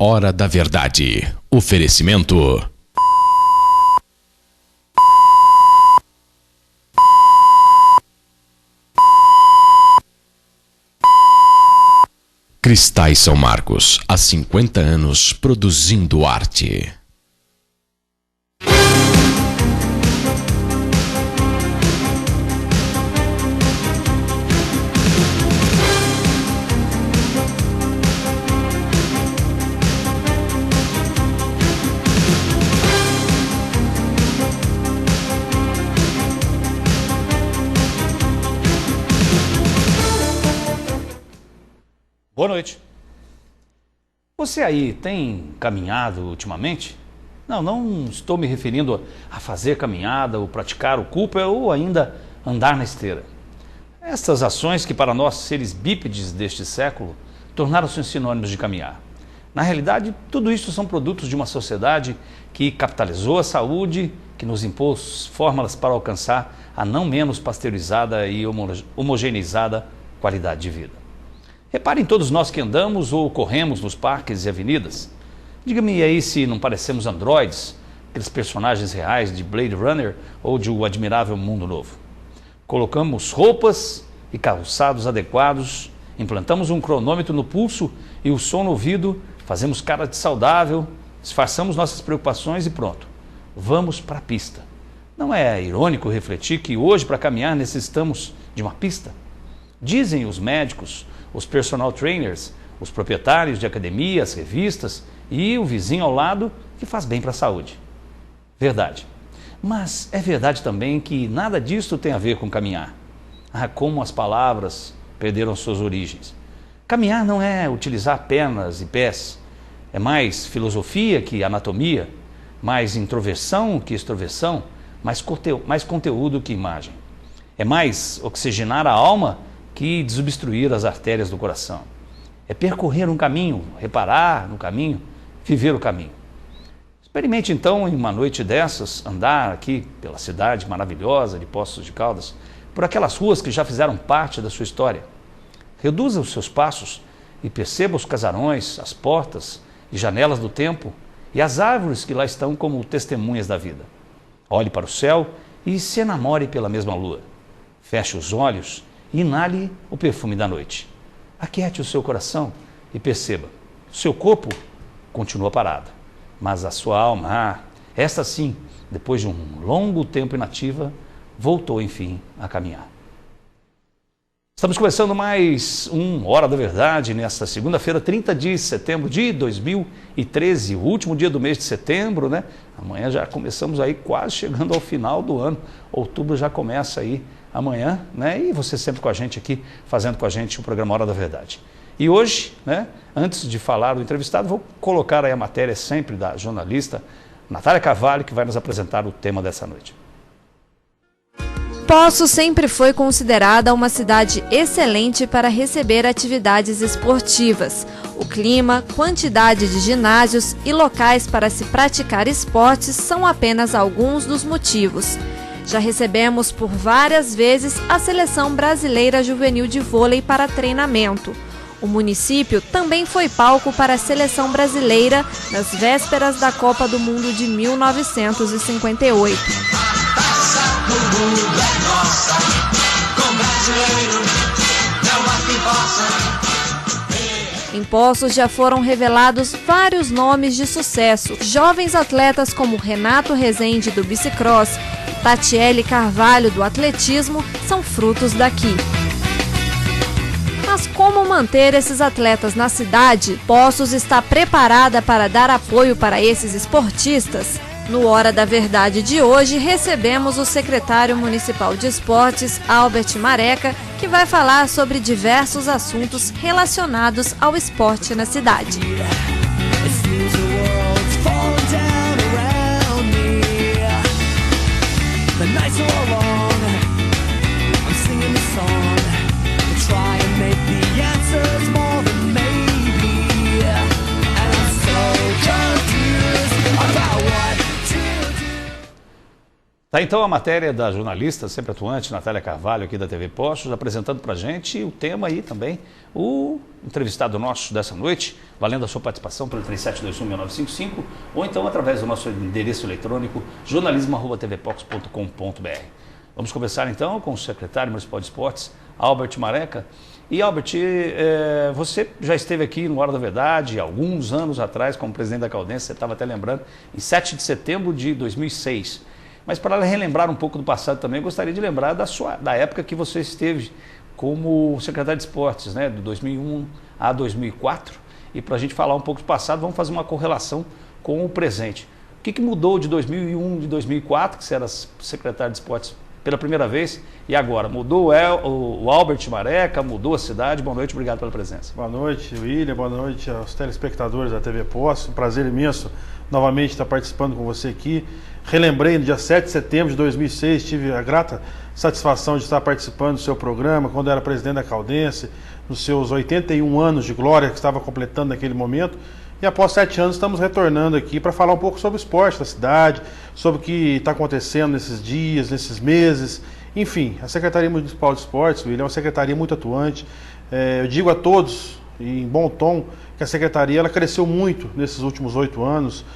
Hora da Verdade. Oferecimento. Cristais São Marcos, há 50 anos produzindo arte. Boa noite. Você aí tem caminhado ultimamente? Não estou me referindo a fazer caminhada, ou praticar o Cooper, ou ainda andar na esteira. Estas ações que para nós, seres bípedes deste século, tornaram-se sinônimos de caminhar. Na realidade, tudo isso são produtos de uma sociedade que capitalizou a saúde, que nos impôs fórmulas para alcançar a não menos pasteurizada e homogeneizada qualidade de vida. Reparem todos nós que andamos ou corremos nos parques e avenidas. Diga-me aí se não parecemos androides, aqueles personagens reais de Blade Runner ou de O Admirável Mundo Novo. Colocamos roupas e calçados adequados, implantamos um cronômetro no pulso e o som no ouvido, fazemos cara de saudável, disfarçamos nossas preocupações e pronto, vamos para a pista. Não é irônico refletir que hoje para caminhar necessitamos de uma pista? Dizem os médicos, os personal trainers, os proprietários de academias, revistas e o vizinho ao lado que faz bem para a saúde. Verdade. Mas é verdade também que nada disso tem a ver com caminhar. Como as palavras perderam suas origens. Caminhar não é utilizar pernas e pés. É mais filosofia que anatomia, mais introversão que extroversão, mais conteúdo que imagem. É mais oxigenar a alma que desobstruir as artérias do coração. É percorrer um caminho, reparar no caminho, viver o caminho. Experimente então, em uma noite dessas, andar aqui pela cidade maravilhosa de Poços de Caldas, por aquelas ruas que já fizeram parte da sua história. Reduza os seus passos e perceba os casarões, as portas e janelas do tempo e as árvores que lá estão como testemunhas da vida. Olhe para o céu e se enamore pela mesma lua. Feche os olhos e inale o perfume da noite. Aquiete o seu coração e perceba, o seu corpo continua parado, mas a sua alma, esta sim, depois de um longo tempo inativa, voltou enfim a caminhar. Estamos começando mais um Hora da Verdade nesta segunda-feira, 30 de setembro de 2013, o último dia do mês de setembro, né? Amanhã já começamos aí quase chegando ao final do ano, outubro já começa aí amanhã, né? E você sempre com a gente aqui, fazendo com a gente o programa Hora da Verdade. E hoje, né, antes de falar do entrevistado, vou colocar aí a matéria sempre da jornalista Natália Carvalho, que vai nos apresentar o tema dessa noite. Poços sempre foi considerada uma cidade excelente para receber atividades esportivas. O clima, quantidade de ginásios e locais para se praticar esportes são apenas alguns dos motivos. Já recebemos por várias vezes a Seleção Brasileira Juvenil de Vôlei para treinamento. O município também foi palco para a Seleção Brasileira nas vésperas da Copa do Mundo de 1958. Em Poços já foram revelados vários nomes de sucesso. Jovens atletas como Renato Rezende do bicicross e Tatiele Carvalho do atletismo são frutos daqui. Mas como manter esses atletas na cidade? Poços está preparada para dar apoio para esses esportistas? No Hora da Verdade de hoje, recebemos o secretário municipal de esportes, Albert Mareca, que vai falar sobre diversos assuntos relacionados ao esporte na cidade. Tá, então a matéria da jornalista, sempre atuante, Natália Carvalho, aqui da TV Postos, apresentando para a gente o tema aí também, o entrevistado nosso dessa noite, valendo a sua participação pelo 3721-6955, ou então através do nosso endereço eletrônico, jornalismo@tvpox.com.br. Vamos conversar então com o secretário municipal de esportes, Albert Mareca. E Albert, você já esteve aqui no Hora da Verdade, alguns anos atrás, como presidente da Caldense, você estava até lembrando, em 7 de setembro de 2006. Mas para relembrar um pouco do passado também, eu gostaria de lembrar da época que você esteve como secretário de esportes, né, de 2001 a 2004. E para a gente falar um pouco do passado, vamos fazer uma correlação com o presente. O que mudou de 2001 e de 2004, que você era secretário de esportes pela primeira vez, e agora? Mudou o Albert Mareca, mudou a cidade. Boa noite, obrigado pela presença. Boa noite, William, boa noite aos telespectadores da TV Postos. Um prazer imenso novamente estar participando com você aqui. Relembrei, no dia 7 de setembro de 2006, tive a grata satisfação de estar participando do seu programa, quando era presidente da Caldense, nos seus 81 anos de glória que estava completando naquele momento. E após 7 anos estamos retornando aqui para falar um pouco sobre o esporte da cidade, sobre o que está acontecendo nesses dias, nesses meses. Enfim, a Secretaria Municipal de Esportes, William, é uma secretaria muito atuante. Eu digo a todos, em bom tom, que a secretaria ela cresceu muito nesses últimos 8 anos,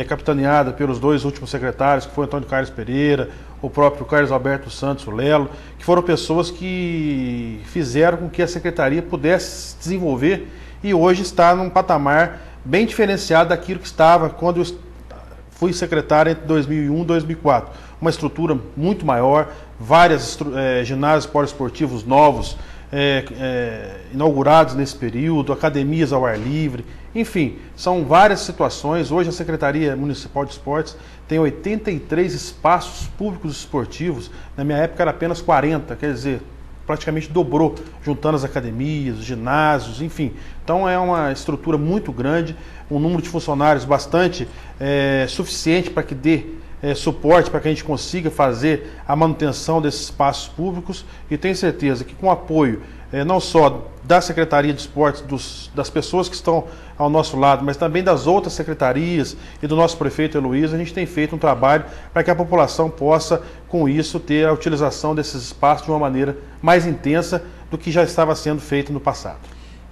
capitaneada pelos 2 últimos secretários, que foi o Antônio Carlos Pereira, o próprio Carlos Alberto Santos, o Lelo, que foram pessoas que fizeram com que a secretaria pudesse se desenvolver e hoje está num patamar bem diferenciado daquilo que estava quando eu fui secretário entre 2001 e 2004. Uma estrutura muito maior, vários ginásios poliesportivos novos, inaugurados nesse período, academias ao ar livre, enfim, são várias situações. Hoje a Secretaria Municipal de Esportes tem 83 espaços públicos esportivos, na minha época era apenas 40, quer dizer, praticamente dobrou, juntando as academias, os ginásios, enfim. Então é uma estrutura muito grande, um número de funcionários bastante suficiente para que dê suporte para que a gente consiga fazer a manutenção desses espaços públicos, e tenho certeza que com o apoio não só da Secretaria de Esportes, das pessoas que estão ao nosso lado, mas também das outras secretarias e do nosso prefeito Heloísio, a gente tem feito um trabalho para que a população possa, com isso, ter a utilização desses espaços de uma maneira mais intensa do que já estava sendo feito no passado.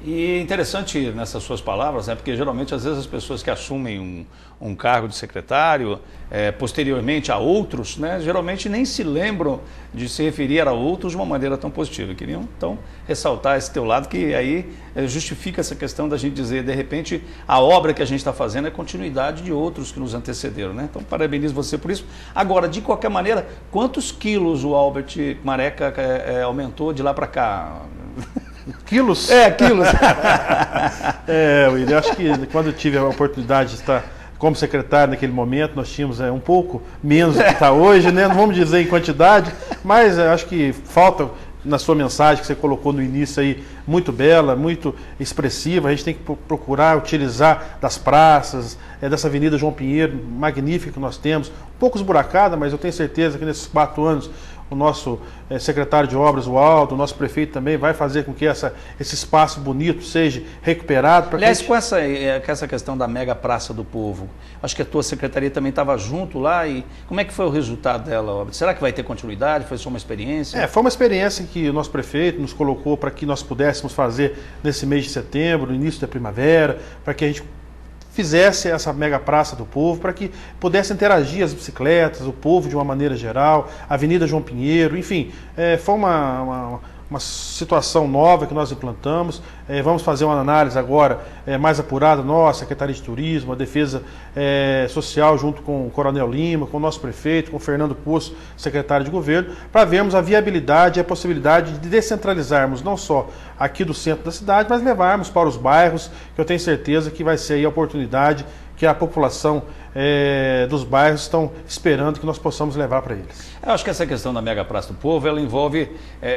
E interessante nessas suas palavras, né, porque geralmente às vezes as pessoas que assumem um cargo de secretário, posteriormente a outros, né, geralmente nem se lembram de se referir a outros de uma maneira tão positiva. Queriam então ressaltar esse teu lado, que aí justifica essa questão da gente dizer, de repente, a obra que a gente está fazendo é continuidade de outros que nos antecederam, né? Então parabenizo você por isso. Agora, de qualquer maneira, quantos quilos o Albert Mareca aumentou de lá para cá? Quilos? Quilos. William, acho que quando eu tive a oportunidade de estar como secretário naquele momento, nós tínhamos um pouco menos do que está hoje, né? Não vamos dizer em quantidade, mas acho que falta, na sua mensagem que você colocou no início aí, muito bela, muito expressiva. A gente tem que procurar utilizar das praças, dessa Avenida João Pinheiro, magnífica que nós temos, um pouco esburacada, mas eu tenho certeza que nesses 4 anos o nosso secretário de obras, o Aldo, o nosso prefeito também vai fazer com que esse espaço bonito seja recuperado. Aliás, com essa questão da mega praça do povo, acho que a tua secretaria também estava junto lá, e como é que foi o resultado dela, Albert? Será que vai ter continuidade? Foi só uma experiência? Foi uma experiência que o nosso prefeito nos colocou para que nós pudéssemos fazer nesse mês de setembro, no início da primavera, para que a gente fizesse essa mega praça do povo, para que pudesse interagir as bicicletas, o povo de uma maneira geral, a Avenida João Pinheiro, enfim, foi uma situação nova que nós implantamos. Vamos fazer uma análise agora mais apurada, nossa Secretaria de Turismo, a Defesa Social, junto com o Coronel Lima, com o nosso prefeito, com o Fernando Poço, secretário de Governo, para vermos a viabilidade e a possibilidade de descentralizarmos não só aqui do centro da cidade, mas levarmos para os bairros, que eu tenho certeza que vai ser aí a oportunidade que a população dos bairros estão esperando que nós possamos levar para eles. Eu acho que essa questão da Mega Praça do Povo, ela envolve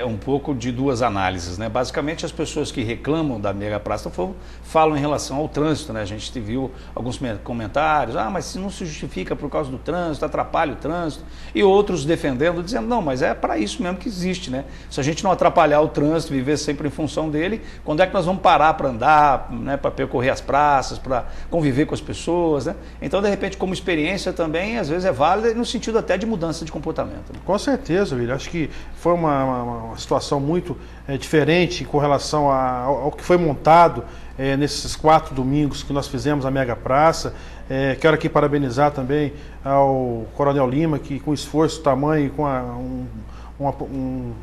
um pouco de duas análises, né? Basicamente, as pessoas que reclamam da Mega Praça do Povo falam em relação ao trânsito, né? A gente viu alguns comentários, mas se não se justifica por causa do trânsito, atrapalha o trânsito, e outros defendendo, dizendo, não, mas é para isso mesmo que existe, né? Se a gente não atrapalhar o trânsito, viver sempre em função dele, quando é que nós vamos parar para andar, né? Para percorrer as praças, para conviver com as pessoas? pessoas, né? Então, de repente, como experiência também, às vezes é válida no sentido até de mudança de comportamento. Né? Com certeza, William. Acho que foi uma situação muito diferente com relação ao que foi montado nesses 4 domingos que nós fizemos a Mega Praça. Quero aqui parabenizar também ao Coronel Lima, que com esforço, tamanho, com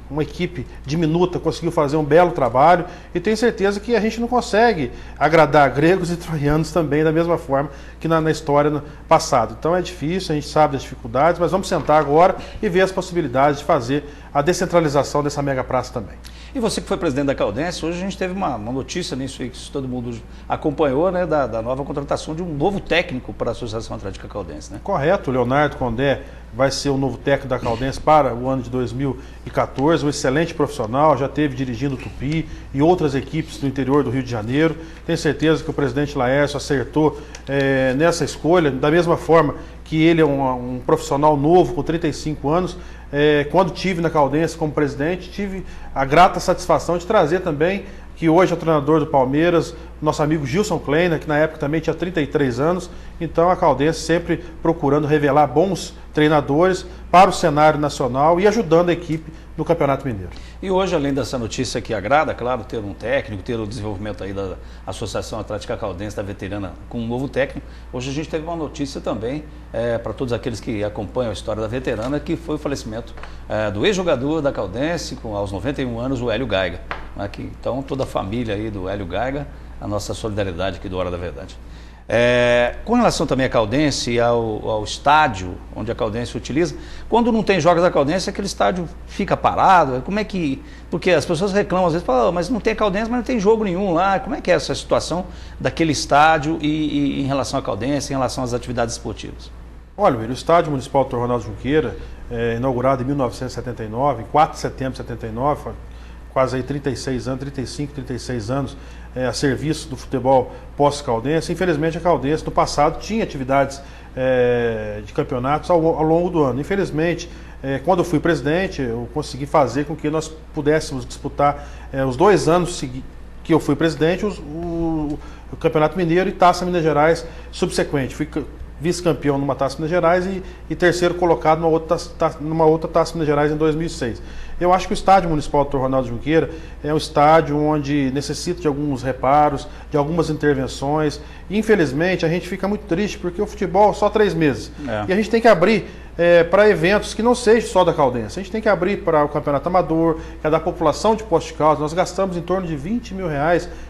uma equipe diminuta conseguiu fazer um belo trabalho, e tenho certeza que a gente não consegue agradar gregos e troianos também da mesma forma que na história passada. Então é difícil, a gente sabe das dificuldades, mas vamos sentar agora e ver as possibilidades de fazer a descentralização dessa mega praça também. E você que foi presidente da Caldense, hoje a gente teve uma notícia nisso aí que todo mundo acompanhou, né, da nova contratação de um novo técnico para a Associação Atlética Caldense, né? Correto, o Leonardo Condé vai ser o novo técnico da Caldense para o ano de 2014, um excelente profissional, já esteve dirigindo o Tupi e outras equipes do interior do Rio de Janeiro. Tenho certeza que o presidente Laércio acertou nessa escolha, da mesma forma que ele é um profissional novo, com 35 anos. Quando tive na Caldense como presidente, tive a grata satisfação de trazer também, que hoje é o treinador do Palmeiras, nosso amigo Gilson Kleina, que na época também tinha 33 anos. Então a Caldense sempre procurando revelar bons treinadores para o cenário nacional e ajudando a equipe no Campeonato Mineiro. E hoje, além dessa notícia que agrada, claro, ter um técnico, ter o desenvolvimento aí da Associação Atlética Caldense da Veterana com um novo técnico, hoje a gente teve uma notícia também para todos aqueles que acompanham a história da Veterana, que foi o falecimento do ex-jogador da Caldense, aos 91 anos, o Hélio Gaiga. Né, então, toda a família aí do Hélio Gaiga, a nossa solidariedade aqui do Hora da Verdade. Com relação também à Caldense e ao estádio onde a Caldense utiliza, quando não tem jogos da Caldense, aquele estádio fica parado. Como é que... Porque as pessoas reclamam, às vezes, falam, mas não tem Caldense, mas não tem jogo nenhum lá. Como é que é essa situação daquele estádio e em relação à Caldense, em relação às atividades esportivas? Olha, o Estádio Municipal Dr. Ronaldo Junqueira, inaugurado em 1979, em 4 de setembro de 79, quase aí 36 anos, 35, 36 anos a serviço do futebol pós-caldense. Infelizmente a Caldense no passado tinha atividades de campeonatos ao longo do ano. Infelizmente, quando eu fui presidente, eu consegui fazer com que nós pudéssemos disputar os 2 anos que eu fui presidente, o Campeonato Mineiro e Taça Minas Gerais subsequente. Fui vice-campeão numa Taça Minas Gerais e terceiro colocado numa outra Taça Minas Gerais em 2006. Eu acho que o Estádio Municipal Dr. Ronaldo Junqueira é um estádio onde necessita de alguns reparos, de algumas intervenções. E, infelizmente, a gente fica muito triste porque o futebol só 3 meses. E a gente tem que abrir para eventos que não sejam só da Caldense. A gente tem que abrir para o Campeonato Amador, que é da população de Poços de Caldas. Nós gastamos em torno de R$20 mil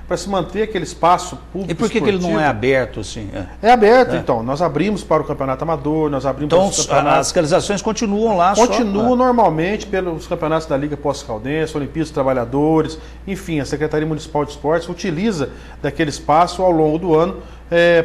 para se manter aquele espaço público. E por que ele não é aberto assim? É aberto, então. Nós abrimos para o Campeonato Amador, nós abrimos para os campeonatos. As realizações continuam lá? Continuam normalmente pelos campeonatos da Liga Poços Caldense, Olimpíadas dos Trabalhadores, enfim, a Secretaria Municipal de Esportes utiliza daquele espaço ao longo do ano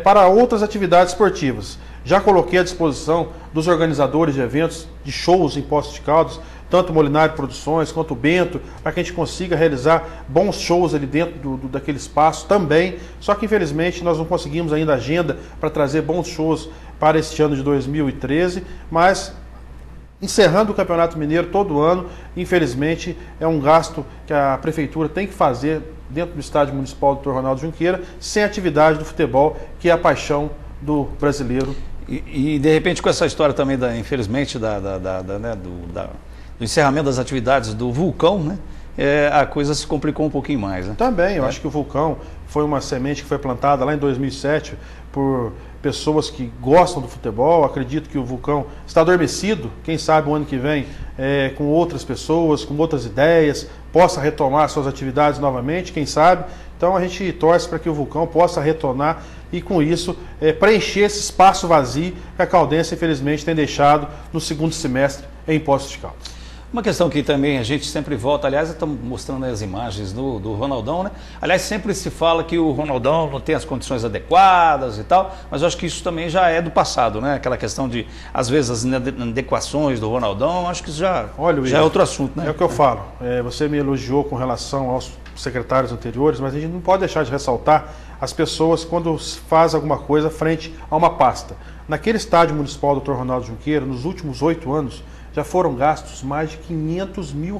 para outras atividades esportivas. Já coloquei à disposição dos organizadores de eventos, de shows em Poços de Caldas, tanto o Molinari Produções quanto o Bento, para que a gente consiga realizar bons shows ali dentro daquele espaço também. Só que infelizmente nós não conseguimos ainda agenda para trazer bons shows para este ano de 2013, mas encerrando o Campeonato Mineiro todo ano, infelizmente é um gasto que a Prefeitura tem que fazer dentro do Estádio Municipal Dr. Ronaldo Junqueira, sem atividade do futebol, que é a paixão do brasileiro. E de repente com essa história também, infelizmente, do encerramento das atividades do vulcão, né? A coisa se complicou um pouquinho mais. Né? Também, eu acho que o vulcão foi uma semente que foi plantada lá em 2007 por pessoas que gostam do futebol. Acredito que o vulcão está adormecido, quem sabe o ano que vem, com outras pessoas, com outras ideias, possa retomar suas atividades novamente, quem sabe. Então a gente torce para que o vulcão possa retornar e com isso preencher esse espaço vazio que a Caldense infelizmente tem deixado no segundo semestre em Poços de Caldas. Uma questão que também a gente sempre volta, aliás, estamos mostrando as imagens do Ronaldão, né? Aliás, sempre se fala que o Ronaldão não tem as condições adequadas e tal, mas eu acho que isso também já é do passado, né? Aquela questão de, às vezes, as inadequações do Ronaldão, acho que isso já é outro assunto, né? É o que eu falo, você me elogiou com relação aos secretários anteriores, mas a gente não pode deixar de ressaltar as pessoas quando faz alguma coisa frente a uma pasta. Naquele Estádio Municipal Dr. Ronaldo Junqueira, nos últimos 8 anos, já foram gastos mais de R$500 mil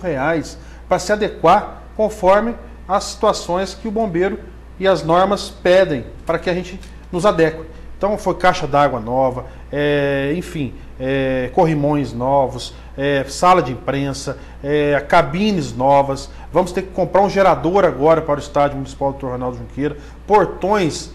para se adequar conforme as situações que o bombeiro e as normas pedem para que a gente nos adeque. Então foi caixa d'água nova, enfim, corrimões novos, sala de imprensa, cabines novas. Vamos ter que comprar um gerador agora para o Estádio Municipal Dr. Ronaldo Junqueira, portões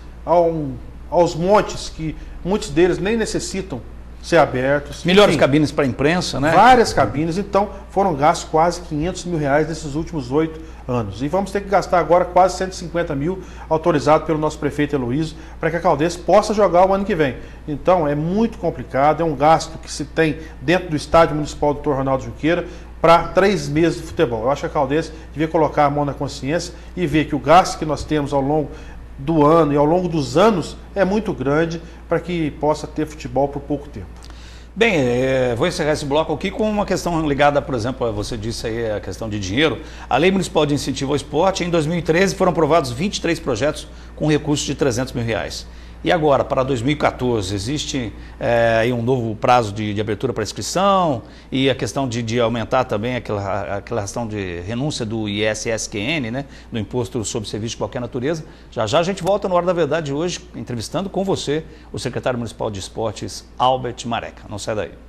aos montes, que muitos deles nem necessitam ser abertos. Melhores Enfim, cabines para a imprensa, né? várias cabines, então foram gastos quase 500 mil reais nesses últimos 8 anos. E vamos ter que gastar agora quase 150 mil, autorizado pelo nosso prefeito Heloísio, para que a Caldense possa jogar o ano que vem. Então é muito complicado, é um gasto que se tem dentro do Estádio Municipal Dr. Ronaldo Junqueira para 3 meses de futebol. Eu acho que a Caldense devia colocar a mão na consciência e ver que o gasto que nós temos ao longo do ano e ao longo dos anos é muito grande para que possa ter futebol por pouco tempo. Bem, vou encerrar esse bloco aqui com uma questão ligada, por exemplo, você disse aí a questão de dinheiro. A Lei Municipal de Incentivo ao Esporte, em 2013 foram aprovados 23 projetos com recursos de 300 mil reais. E agora, para 2014, existe aí um novo prazo de abertura para inscrição e a questão de aumentar também aquela questão de renúncia do ISSQN, né, do Imposto sobre Serviço de Qualquer Natureza. Já já a gente volta no Hora da Verdade hoje, entrevistando com você o secretário municipal de Esportes, Albert Mareca. Não sai daí.